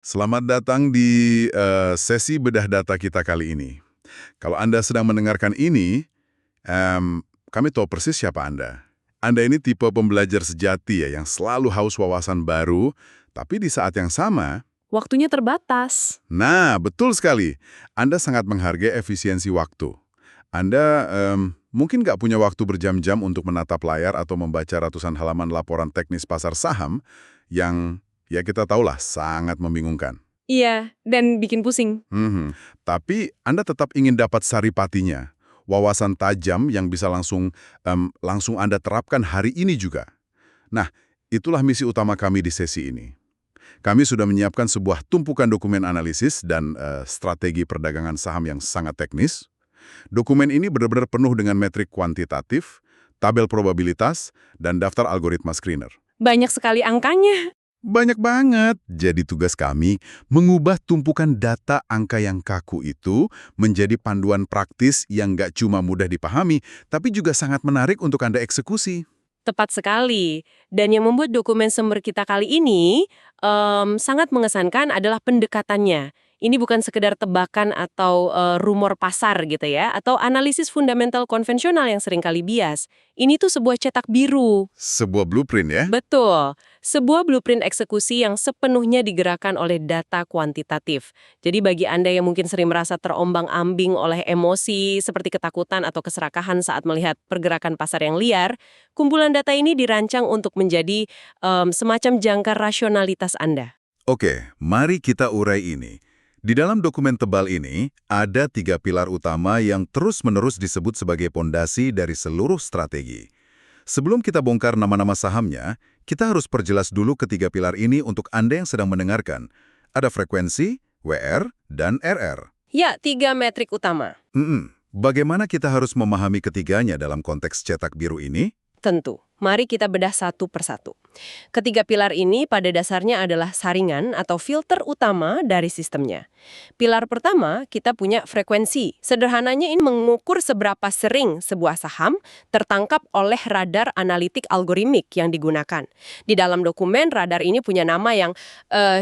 Selamat datang di sesi bedah data kita kali ini. Kalau Anda sedang mendengarkan ini, kami tahu persis siapa Anda. Anda ini tipe pembelajar sejati ya, yang selalu haus wawasan baru, tapi di saat yang sama, Waktunya terbatas. nah betul sekali, Anda sangat menghargai efisiensi waktu. Anda mungkin nggak punya waktu berjam-jam untuk menatap layar atau membaca ratusan halaman laporan teknis pasar saham yang, ya kita tahulah, sangat membingungkan. Iya, dan bikin pusing. Tapi Anda tetap ingin dapat saripatinya, wawasan tajam yang bisa langsung Anda terapkan hari ini juga. Nah, itulah misi utama kami di sesi ini. Kami sudah menyiapkan sebuah tumpukan dokumen analisis dan strategi perdagangan saham yang sangat teknis. Dokumen ini benar-benar penuh dengan metrik kuantitatif, tabel probabilitas, dan daftar algoritma screener. Banyak sekali angkanya. Banyak banget. Jadi tugas kami mengubah tumpukan data angka yang kaku itu menjadi panduan praktis yang nggak cuma mudah dipahami, tapi juga sangat menarik untuk Anda eksekusi. Tepat sekali. Dan yang membuat dokumen sumber kita kali ini sangat mengesankan adalah pendekatannya. Ini bukan sekedar tebakan atau rumor pasar gitu ya, atau analisis fundamental konvensional yang seringkali bias. Ini tuh sebuah cetak biru. Sebuah blueprint ya? Betul. Sebuah blueprint eksekusi yang sepenuhnya digerakkan oleh data kuantitatif. Jadi bagi Anda yang mungkin sering merasa terombang-ambing oleh emosi seperti ketakutan atau keserakahan saat melihat pergerakan pasar yang liar, kumpulan data ini dirancang untuk menjadi semacam jangkar rasionalitas Anda. Oke, mari kita urai ini. Di dalam dokumen tebal ini, ada 3 pilar utama yang terus-menerus disebut sebagai pondasi dari seluruh strategi. Sebelum kita bongkar nama-nama sahamnya, kita harus perjelas dulu ketiga pilar ini untuk Anda yang sedang mendengarkan. Ada frekuensi, WR, dan RR. Ya, 3 metrik utama. Bagaimana kita harus memahami ketiganya dalam konteks cetak biru ini? Tentu. Mari kita bedah satu persatu. Ketiga pilar ini pada dasarnya adalah saringan atau filter utama dari sistemnya. Pilar pertama, kita punya frekuensi. Sederhananya ini mengukur seberapa sering sebuah saham tertangkap oleh radar analitik algoritmik yang digunakan. Di dalam dokumen, radar ini punya nama yang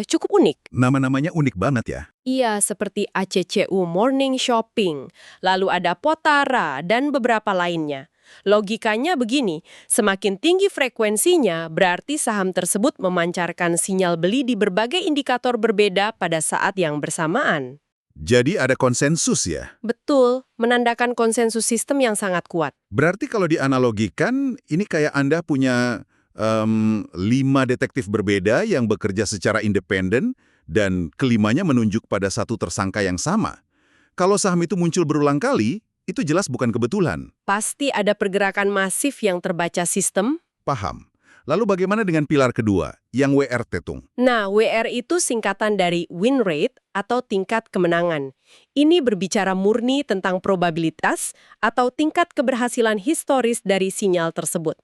cukup unik. Nama-namanya unik banget ya. Iya, seperti ACCU Morning Shopping, lalu ada Potara, dan beberapa lainnya. Logikanya begini, semakin tinggi frekuensinya, berarti saham tersebut memancarkan sinyal beli di berbagai indikator berbeda pada saat yang bersamaan. Jadi ada konsensus ya? Betul, menandakan konsensus sistem yang sangat kuat. Berarti kalau dianalogikan, ini kayak Anda punya 5 detektif berbeda yang bekerja secara independen dan kelimanya menunjuk pada satu tersangka yang sama. Kalau saham itu muncul berulang kali, itu jelas bukan kebetulan. Pasti ada pergerakan masif yang terbaca sistem. Paham. Lalu bagaimana dengan pilar kedua, yang WR Tetung? Nah, WR itu singkatan dari win rate atau tingkat kemenangan. Ini berbicara murni tentang probabilitas atau tingkat keberhasilan historis dari sinyal tersebut.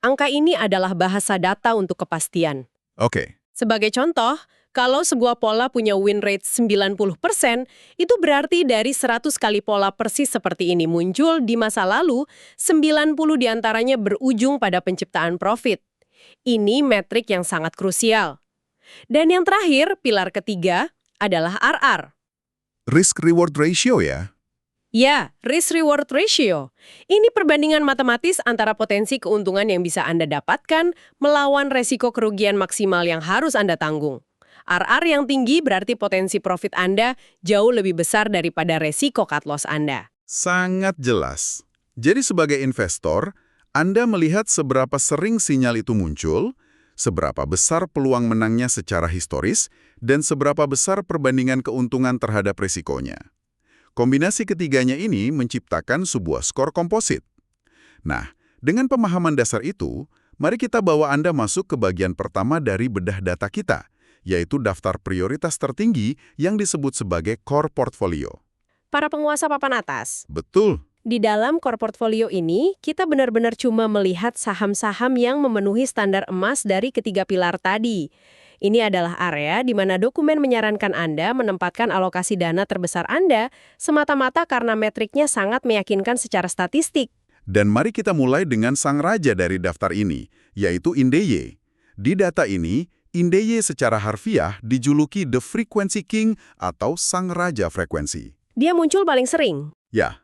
Angka ini adalah bahasa data untuk kepastian. Oke. Sebagai contoh, kalau sebuah pola punya win rate 90%, itu berarti dari 100 kali pola persis seperti ini muncul di masa lalu, 90 diantaranya berujung pada penciptaan profit. Ini metrik yang sangat krusial. Dan yang terakhir, pilar ketiga, adalah RR. Risk-reward ratio ya? Ya, risk-reward ratio. Ini perbandingan matematis antara potensi keuntungan yang bisa Anda dapatkan melawan resiko kerugian maksimal yang harus Anda tanggung. RR yang tinggi berarti potensi profit Anda jauh lebih besar daripada resiko cut loss Anda. Sangat jelas. Jadi sebagai investor, Anda melihat seberapa sering sinyal itu muncul, seberapa besar peluang menangnya secara historis, dan seberapa besar perbandingan keuntungan terhadap risikonya. Kombinasi ketiganya ini menciptakan sebuah skor komposit. Nah, dengan pemahaman dasar itu, mari kita bawa Anda masuk ke bagian pertama dari bedah data kita, yaitu daftar prioritas tertinggi yang disebut sebagai core portfolio. Para penguasa papan atas. Betul. Di dalam core portfolio ini, kita benar-benar cuma melihat saham-saham yang memenuhi standar emas dari ketiga pilar tadi. Ini adalah area di mana dokumen menyarankan Anda menempatkan alokasi dana terbesar Anda semata-mata karena metriknya sangat meyakinkan secara statistik. Dan mari kita mulai dengan sang raja dari daftar ini, yaitu INDY. Di data ini, INDY secara harfiah dijuluki The Frequency King atau Sang Raja Frekuensi. Dia muncul paling sering. Ya,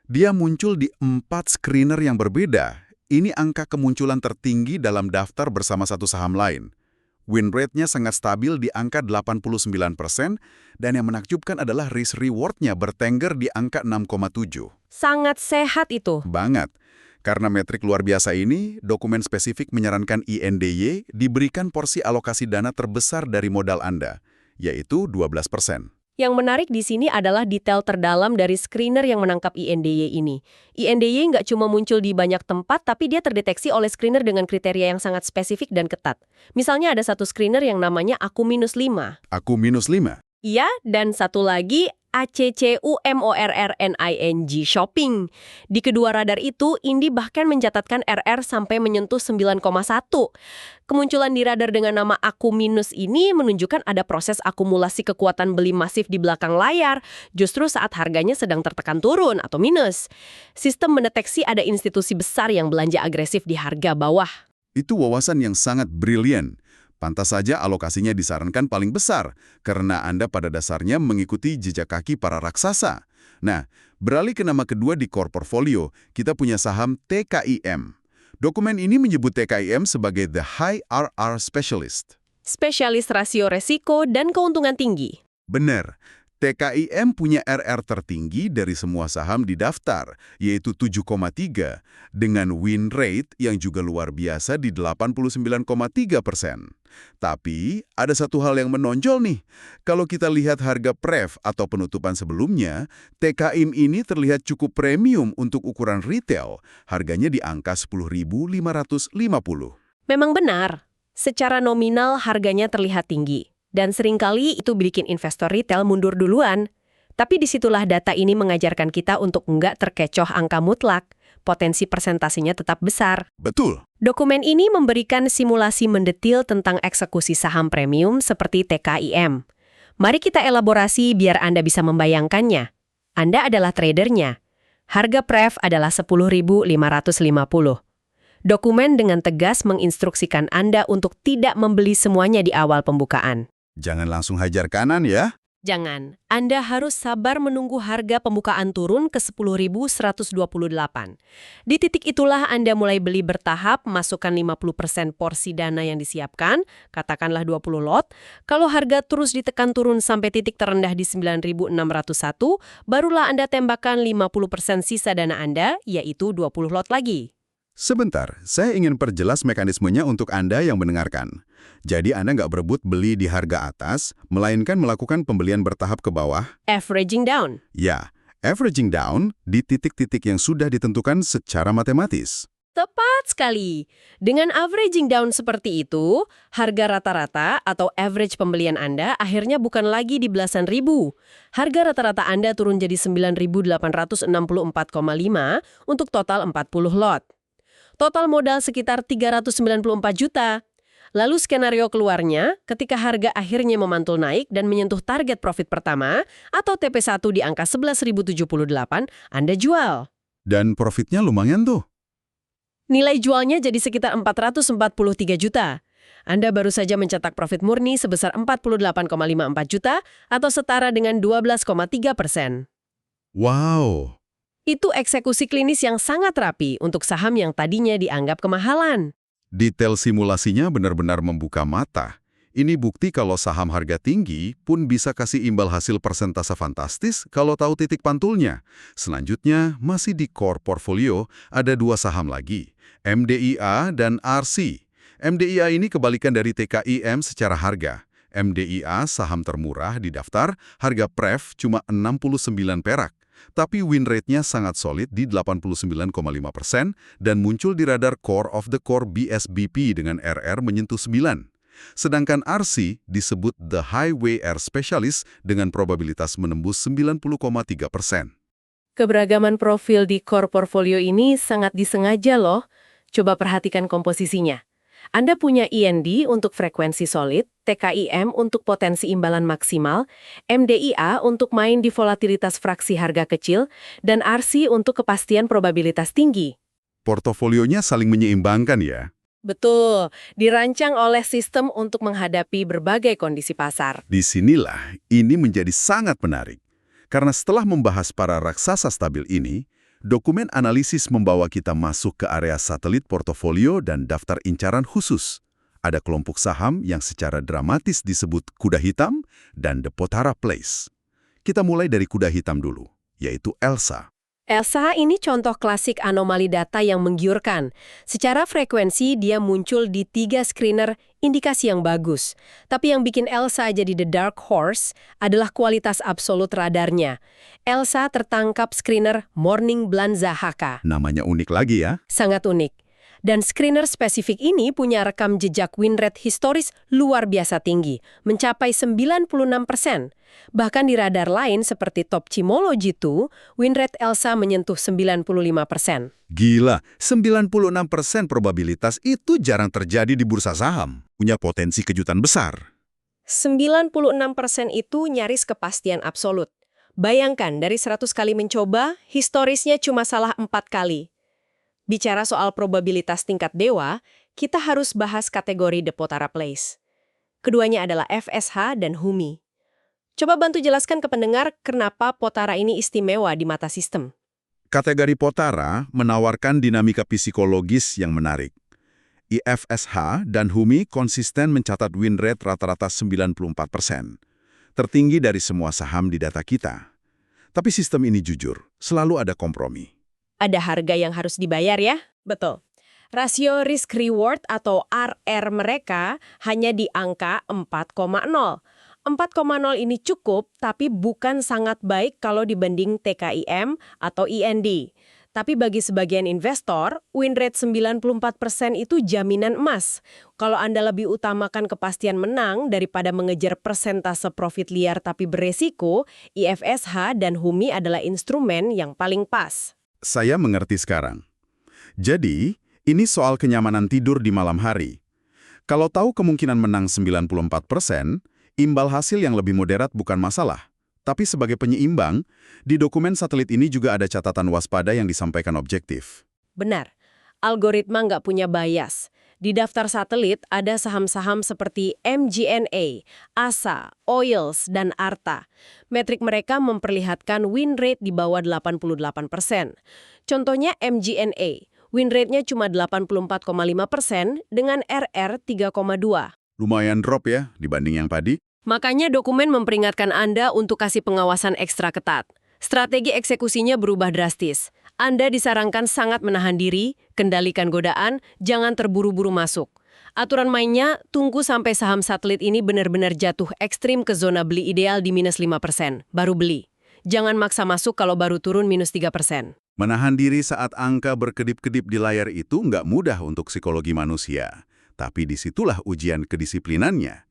dia muncul di 4 screener yang berbeda. Ini angka kemunculan tertinggi dalam daftar bersama satu saham lain. Win rate-nya sangat stabil di angka 89%, dan yang menakjubkan adalah risk reward-nya bertengger di angka 6,7. Sangat sehat itu. Banget. Karena metrik luar biasa ini, dokumen spesifik menyarankan INDY diberikan porsi alokasi dana terbesar dari modal Anda, yaitu 12%. Yang menarik di sini adalah detail terdalam dari screener yang menangkap INDY ini. INDY nggak cuma muncul di banyak tempat, tapi dia terdeteksi oleh screener dengan kriteria yang sangat spesifik dan ketat. Misalnya ada satu screener yang namanya Aku-5. Aku-5. Iya, dan satu lagi ACCUMORRNING Shopping. Di kedua radar itu, Indi bahkan mencatatkan RR sampai menyentuh 9,1. Kemunculan di radar dengan nama Aku- ini menunjukkan ada proses akumulasi kekuatan beli masif di belakang layar, justru saat harganya sedang tertekan turun atau minus. Sistem mendeteksi ada institusi besar yang belanja agresif di harga bawah. Itu wawasan yang sangat brilian. Pantas saja alokasinya disarankan paling besar, karena Anda pada dasarnya mengikuti jejak kaki para raksasa. Nah, beralih ke nama kedua di core portfolio, kita punya saham TKIM. Dokumen ini menyebut TKIM sebagai The High RR Specialist. Spesialis rasio resiko dan keuntungan tinggi. Benar, TKIM punya RR tertinggi dari semua saham di daftar, yaitu 7,3, dengan win rate yang juga luar biasa di 89,3%. Tapi, ada satu hal yang menonjol nih. Kalau kita lihat harga pref atau penutupan sebelumnya, TKIM ini terlihat cukup premium untuk ukuran retail. Harganya di angka 10.550. Memang benar, secara nominal harganya terlihat tinggi. Dan seringkali itu bikin investor retail mundur duluan. Tapi disitulah data ini mengajarkan kita untuk nggak terkecoh angka mutlak. Potensi persentasenya tetap besar. Betul. Dokumen ini memberikan simulasi mendetil tentang eksekusi saham premium seperti TKIM. Mari kita elaborasi biar Anda bisa membayangkannya. Anda adalah tradernya. Harga pref adalah 10.550. Dokumen dengan tegas menginstruksikan Anda untuk tidak membeli semuanya di awal pembukaan. Jangan langsung hajar kanan ya. Jangan. Anda harus sabar menunggu harga pembukaan turun ke 10.128. Di titik itulah Anda mulai beli bertahap, masukkan 50% porsi dana yang disiapkan, katakanlah 20 lot. Kalau harga terus ditekan turun sampai titik terendah di 9.601, barulah Anda tembakkan 50% sisa dana Anda, yaitu 20 lot lagi. Sebentar, saya ingin perjelas mekanismenya untuk Anda yang mendengarkan. Jadi Anda nggak berebut beli di harga atas, melainkan melakukan pembelian bertahap ke bawah. Averaging down. Ya, averaging down di titik-titik yang sudah ditentukan secara matematis. Tepat sekali. Dengan averaging down seperti itu, harga rata-rata atau average pembelian Anda akhirnya bukan lagi di belasan ribu. Harga rata-rata Anda turun jadi 9.864,5 untuk total 40 lot. Total modal sekitar 394 juta. Lalu skenario keluarnya, ketika harga akhirnya memantul naik dan menyentuh target profit pertama, atau TP1 di angka 11.078, Anda jual. Dan profitnya lumayan tuh. Nilai jualnya jadi sekitar 443 juta. Anda baru saja mencetak profit murni sebesar 48,54 juta atau setara dengan 12,3%. Wow. Itu eksekusi klinis yang sangat rapi untuk saham yang tadinya dianggap kemahalan. Detail simulasinya benar-benar membuka mata. Ini bukti kalau saham harga tinggi pun bisa kasih imbal hasil persentase fantastis kalau tahu titik pantulnya. Selanjutnya, masih di core portfolio ada 2 saham lagi, MDIA dan RC. MDIA ini kebalikan dari TKIM secara harga. MDIA saham termurah di daftar, harga pref cuma 69 perak. Tapi win rate-nya sangat solid di 89,5% dan muncul di radar core of the core BSBP dengan RR menyentuh 9. Sedangkan RC disebut The Highway Air Specialist dengan probabilitas menembus 90,3%. Keberagaman profil di core portfolio ini sangat disengaja loh. Coba perhatikan komposisinya. Anda punya IND untuk frekuensi solid, TKIM untuk potensi imbalan maksimal, MDIA untuk main di volatilitas fraksi harga kecil, dan RC untuk kepastian probabilitas tinggi. Portofolionya saling menyeimbangkan ya. Betul, dirancang oleh sistem untuk menghadapi berbagai kondisi pasar. Disinilah ini menjadi sangat menarik. Karena setelah membahas para raksasa stabil ini, dokumen analisis membawa kita masuk ke area satelit portofolio dan daftar incaran khusus. Ada kelompok saham yang secara dramatis disebut kuda hitam dan The Potara Place. Kita mulai dari kuda hitam dulu, yaitu Elsa. Elsa ini contoh klasik anomali data yang menggiurkan. Secara frekuensi dia muncul di 3 screener indikasi yang bagus. Tapi yang bikin Elsa jadi the dark horse adalah kualitas absolut radarnya. Elsa tertangkap screener Morning Blanza HK. Namanya unik lagi ya. Sangat unik. Dan screener spesifik ini punya rekam jejak win rate historis luar biasa tinggi, mencapai 96%. Bahkan di radar lain seperti Top Chimology 2, win rate Elsa menyentuh 95%. Gila, 96% probabilitas itu jarang terjadi di bursa saham. Punya potensi kejutan besar. 96% itu nyaris kepastian absolut. Bayangkan, dari 100 kali mencoba, historisnya cuma salah 4 kali. Bicara soal probabilitas tingkat dewa, kita harus bahas kategori The Potara Place. Keduanya adalah FSH dan Humi. Coba bantu jelaskan ke pendengar kenapa Potara ini istimewa di mata sistem. Kategori Potara menawarkan dinamika psikologis yang menarik. IFSH dan Humi konsisten mencatat win rate rata-rata 94%. Tertinggi dari semua saham di data kita. Tapi sistem ini jujur, selalu ada kompromi. Ada harga yang harus dibayar ya? Betul. Rasio risk-reward atau RR mereka hanya di angka 4,0. 4,0 ini cukup, tapi bukan sangat baik kalau dibanding TKIM atau IND. Tapi bagi sebagian investor, win rate 94% itu jaminan emas. Kalau Anda lebih utamakan kepastian menang daripada mengejar persentase profit liar tapi beresiko, IFSH dan Humi adalah instrumen yang paling pas. Saya mengerti sekarang. Jadi, ini soal kenyamanan tidur di malam hari. Kalau tahu kemungkinan menang 94%, imbal hasil yang lebih moderat bukan masalah. Tapi sebagai penyeimbang, di dokumen satelit ini juga ada catatan waspada yang disampaikan objektif. Benar, algoritma nggak punya bias. Di daftar satelit ada saham-saham seperti MGNA, ASA, Oils, dan Arta. Metrik mereka memperlihatkan win rate di bawah 88%. Contohnya MGNA, win rate-nya cuma 84,5% dengan RR 3,2. Lumayan drop ya dibanding yang tadi. Makanya dokumen memperingatkan Anda untuk kasih pengawasan ekstra ketat. Strategi eksekusinya berubah drastis. Anda disarankan sangat menahan diri, kendalikan godaan, jangan terburu-buru masuk. Aturan mainnya, tunggu sampai saham satelit ini benar-benar jatuh ekstrim ke zona beli ideal di minus 5%, baru beli. Jangan maksa masuk kalau baru turun minus 3%. Menahan diri saat angka berkedip-kedip di layar itu nggak mudah untuk psikologi manusia. Tapi disitulah ujian kedisiplinannya.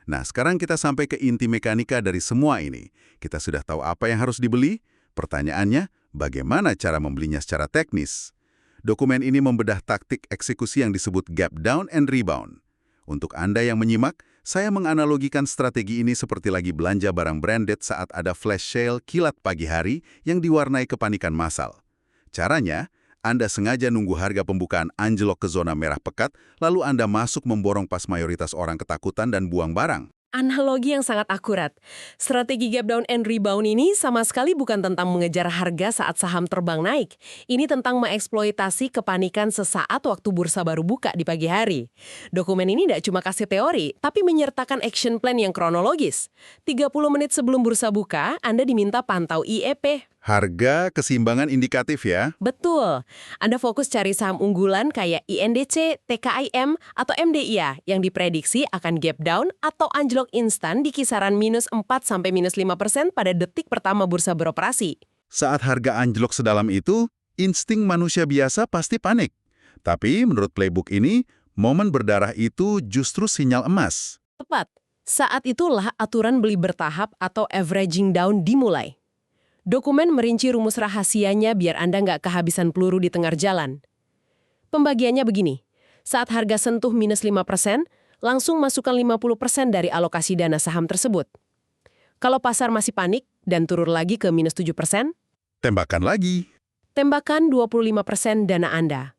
Nah, sekarang kita sampai ke inti mekanika dari semua ini. Kita sudah tahu apa yang harus dibeli. Pertanyaannya, bagaimana cara membelinya secara teknis? Dokumen ini membedah taktik eksekusi yang disebut gap down and rebound. Untuk Anda yang menyimak, saya menganalogikan strategi ini seperti lagi belanja barang branded saat ada flash sale kilat pagi hari yang diwarnai kepanikan massal. Caranya, Anda sengaja nunggu harga pembukaan anjlok ke zona merah pekat, lalu Anda masuk memborong pas mayoritas orang ketakutan dan buang barang. Analogi yang sangat akurat. Strategi gap down and rebound ini sama sekali bukan tentang mengejar harga saat saham terbang naik. Ini tentang mengeksploitasi kepanikan sesaat waktu bursa baru buka di pagi hari. Dokumen ini tidak cuma kasih teori, tapi menyertakan action plan yang kronologis. 30 menit sebelum bursa buka, Anda diminta pantau IEP. Harga keseimbangan indikatif ya? Betul. Anda fokus cari saham unggulan kayak INDC, TKIM, atau MDIA yang diprediksi akan gap down atau anjlok instan di kisaran minus 4 sampai minus 5% pada detik pertama bursa beroperasi. Saat harga anjlok sedalam itu, insting manusia biasa pasti panik. Tapi menurut playbook ini, momen berdarah itu justru sinyal emas. Tepat. Saat itulah aturan beli bertahap atau averaging down dimulai. Dokumen merinci rumus rahasianya biar Anda nggak kehabisan peluru di tengah jalan. Pembagiannya begini, saat harga sentuh minus 5%, langsung masukkan 50% dari alokasi dana saham tersebut. Kalau pasar masih panik dan turun lagi ke minus 7%, Tembakan lagi. tembakan 25% dana Anda.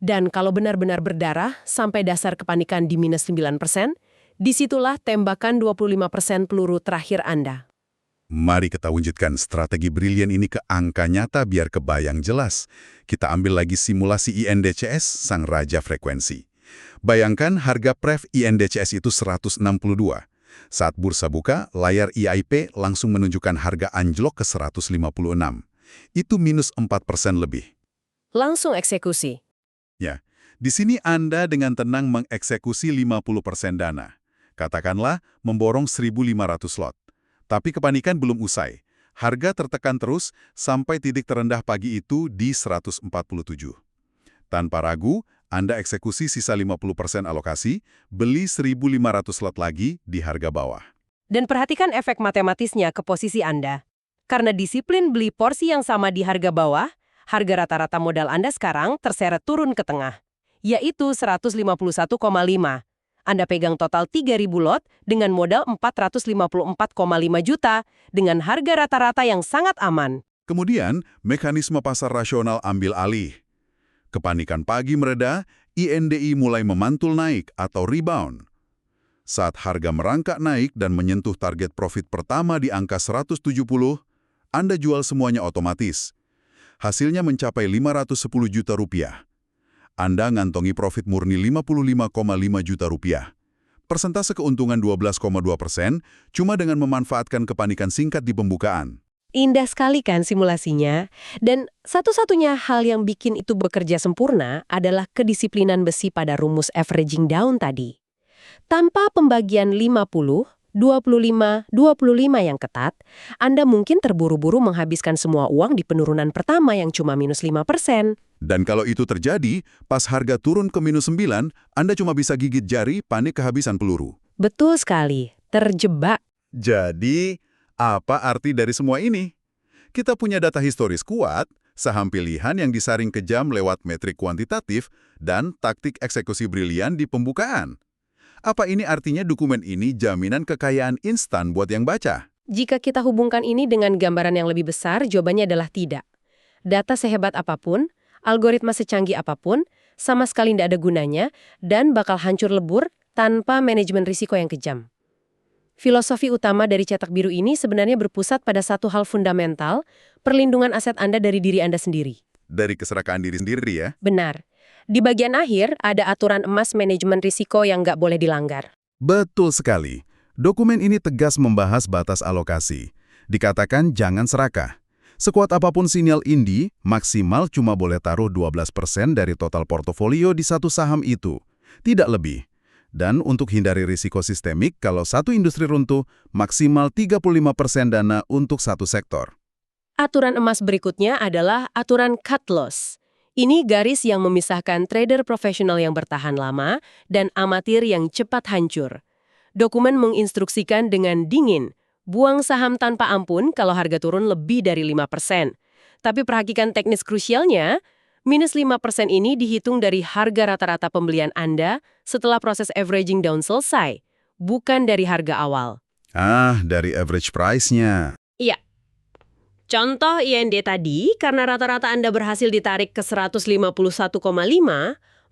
Dan kalau benar-benar berdarah sampai dasar kepanikan di minus 9%, disitulah tembakan 25% peluru terakhir Anda. Mari kita wujudkan strategi brilian ini ke angka nyata biar kebayang jelas. Kita ambil lagi simulasi INDCS, sang raja frekuensi. Bayangkan harga pref INDCS itu 162. Saat bursa buka, layar IIP langsung menunjukkan harga anjlok ke 156. Itu minus 4% lebih. Langsung eksekusi. Ya, di sini Anda dengan tenang mengeksekusi 50% dana. Katakanlah memborong 1.500 lot. Tapi kepanikan belum usai. Harga tertekan terus sampai titik terendah pagi itu di 147. Tanpa ragu, Anda eksekusi sisa 50% alokasi, beli 1.500 lot lagi di harga bawah. Dan perhatikan efek matematisnya ke posisi Anda. Karena disiplin beli porsi yang sama di harga bawah, harga rata-rata modal Anda sekarang terseret turun ke tengah, yaitu 151,5. Anda pegang total 3.000 lot dengan modal 454,5 juta dengan harga rata-rata yang sangat aman. Kemudian, mekanisme pasar rasional ambil alih. Kepanikan pagi mereda, INDI mulai memantul naik atau rebound. Saat harga merangkak naik dan menyentuh target profit pertama di angka 170, Anda jual semuanya otomatis. Hasilnya mencapai 510 juta rupiah. Anda ngantongi profit murni 55,5 juta rupiah. Persentase keuntungan 12,2% cuma dengan memanfaatkan kepanikan singkat di pembukaan. Indah sekali kan simulasinya? Dan satu-satunya hal yang bikin itu bekerja sempurna adalah kedisiplinan besi pada rumus averaging down tadi. Tanpa pembagian 50, 25, 25 yang ketat, Anda mungkin terburu-buru menghabiskan semua uang di penurunan pertama yang cuma minus 5%. Dan kalau itu terjadi, pas harga turun ke minus 9, Anda cuma bisa gigit jari, panik kehabisan peluru. Betul sekali, terjebak. Jadi, apa arti dari semua ini? Kita punya data historis kuat, saham pilihan yang disaring kejam lewat metrik kuantitatif, dan taktik eksekusi brilian di pembukaan. Apa ini artinya dokumen ini jaminan kekayaan instan buat yang baca? Jika kita hubungkan ini dengan gambaran yang lebih besar, jawabannya adalah tidak. Data sehebat apapun, algoritma secanggih apapun, sama sekali tidak ada gunanya, dan bakal hancur lebur tanpa manajemen risiko yang kejam. Filosofi utama dari cetak biru ini sebenarnya berpusat pada satu hal fundamental, perlindungan aset Anda dari diri Anda sendiri. Dari keserakahan diri sendiri ya? Benar. Di bagian akhir, ada aturan emas manajemen risiko yang nggak boleh dilanggar. Betul sekali. Dokumen ini tegas membahas batas alokasi. Dikatakan jangan serakah. Sekuat apapun sinyal INDI, maksimal cuma boleh taruh 12% dari total portofolio di satu saham itu. Tidak lebih. Dan untuk hindari risiko sistemik, kalau satu industri runtuh, maksimal 35% dana untuk satu sektor. Aturan emas berikutnya adalah aturan cut loss. Ini garis yang memisahkan trader profesional yang bertahan lama dan amatir yang cepat hancur. Dokumen menginstruksikan dengan dingin, buang saham tanpa ampun kalau harga turun lebih dari 5%. Tapi perhatikan teknis krusialnya, minus 5% ini dihitung dari harga rata-rata pembelian Anda setelah proses averaging down selesai, bukan dari harga awal. Dari average price-nya. Iya. Contoh IND tadi, karena rata-rata Anda berhasil ditarik ke 151,5,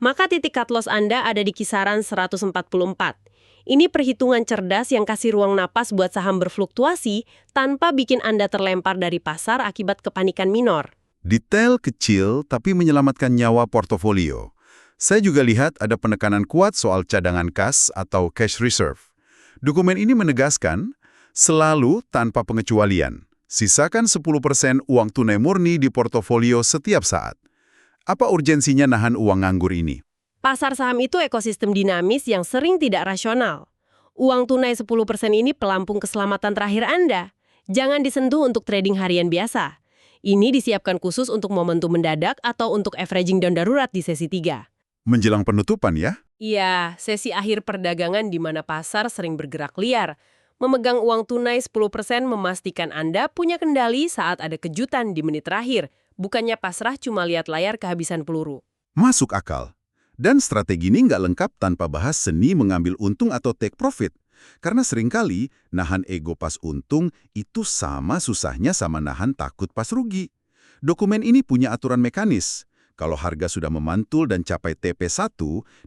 maka titik cut loss Anda ada di kisaran 144. Ini perhitungan cerdas yang kasih ruang napas buat saham berfluktuasi tanpa bikin Anda terlempar dari pasar akibat kepanikan minor. Detail kecil tapi menyelamatkan nyawa portofolio. Saya juga lihat ada penekanan kuat soal cadangan kas atau cash reserve. Dokumen ini menegaskan, selalu tanpa pengecualian. Sisakan 10% uang tunai murni di portofolio setiap saat. Apa urgensinya nahan uang nganggur ini? Pasar saham itu ekosistem dinamis yang sering tidak rasional. Uang tunai 10% ini pelampung keselamatan terakhir Anda. Jangan disentuh untuk trading harian biasa. Ini disiapkan khusus untuk momentum mendadak atau untuk averaging down darurat di sesi 3. Menjelang penutupan ya? Iya, sesi akhir perdagangan di mana pasar sering bergerak liar. Memegang uang tunai 10% memastikan Anda punya kendali saat ada kejutan di menit terakhir, bukannya pasrah cuma lihat layar kehabisan peluru. Masuk akal. Dan strategi ini nggak lengkap tanpa bahas seni mengambil untung atau take profit. Karena seringkali nahan ego pas untung itu sama susahnya sama nahan takut pas rugi. Dokumen ini punya aturan mekanis. Kalau harga sudah memantul dan capai TP1,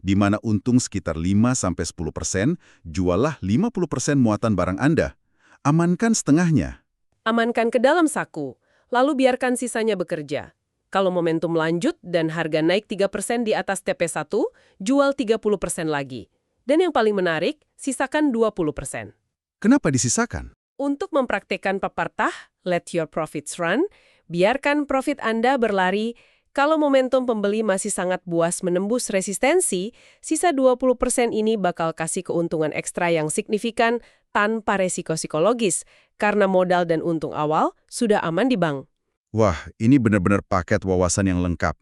di mana untung sekitar 5-10%, juallah 50% muatan barang Anda. Amankan setengahnya. Amankan ke dalam saku, lalu biarkan sisanya bekerja. Kalau momentum lanjut dan harga naik 3% di atas TP1, jual 30% lagi. Dan yang paling menarik, sisakan 20%. Kenapa disisakan? Untuk mempraktekkan pepatah, let your profits run, biarkan profit Anda berlari. Kalau momentum pembeli masih sangat buas menembus resistensi, sisa 20% ini bakal kasih keuntungan ekstra yang signifikan tanpa resiko psikologis, karena modal dan untung awal sudah aman di bank. Wah, ini benar-benar paket wawasan yang lengkap.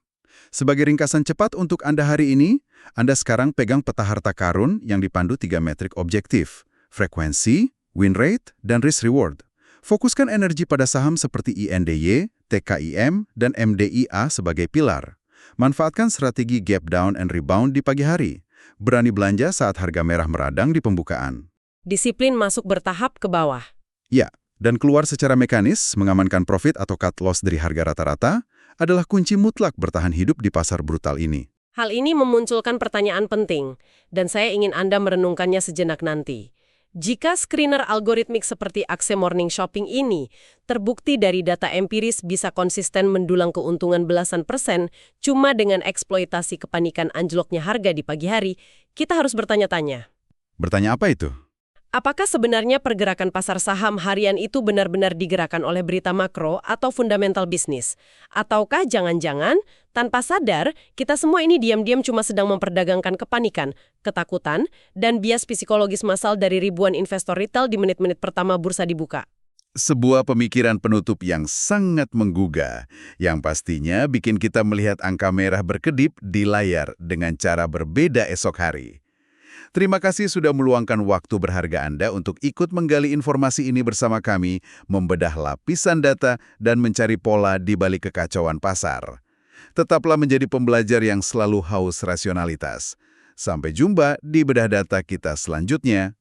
Sebagai ringkasan cepat untuk Anda hari ini, Anda sekarang pegang peta harta karun yang dipandu 3 metrik objektif, frekuensi, win rate, dan risk reward. Fokuskan energi pada saham seperti INDY, TKIM, dan MDIA sebagai pilar. Manfaatkan strategi gap down and rebound di pagi hari. Berani belanja saat harga merah meradang di pembukaan. Disiplin masuk bertahap ke bawah. Ya, dan keluar secara mekanis, mengamankan profit atau cut loss dari harga rata-rata, adalah kunci mutlak bertahan hidup di pasar brutal ini. Hal ini memunculkan pertanyaan penting, dan saya ingin Anda merenungkannya sejenak nanti. Jika screener algoritmik seperti Axe Morning Shopping ini terbukti dari data empiris bisa konsisten mendulang keuntungan belasan persen cuma dengan eksploitasi kepanikan anjloknya harga di pagi hari, kita harus bertanya-tanya. Bertanya apa itu? Apakah sebenarnya pergerakan pasar saham harian itu benar-benar digerakkan oleh berita makro atau fundamental bisnis? Ataukah jangan-jangan, tanpa sadar, kita semua ini diam-diam cuma sedang memperdagangkan kepanikan, ketakutan, dan bias psikologis massal dari ribuan investor retail di menit-menit pertama bursa dibuka? Sebuah pemikiran penutup yang sangat menggugah, yang pastinya bikin kita melihat angka merah berkedip di layar dengan cara berbeda esok hari. Terima kasih sudah meluangkan waktu berharga Anda untuk ikut menggali informasi ini bersama kami, membedah lapisan data, dan mencari pola di balik kekacauan pasar. Tetaplah menjadi pembelajar yang selalu haus rasionalitas. Sampai jumpa di bedah data kita selanjutnya.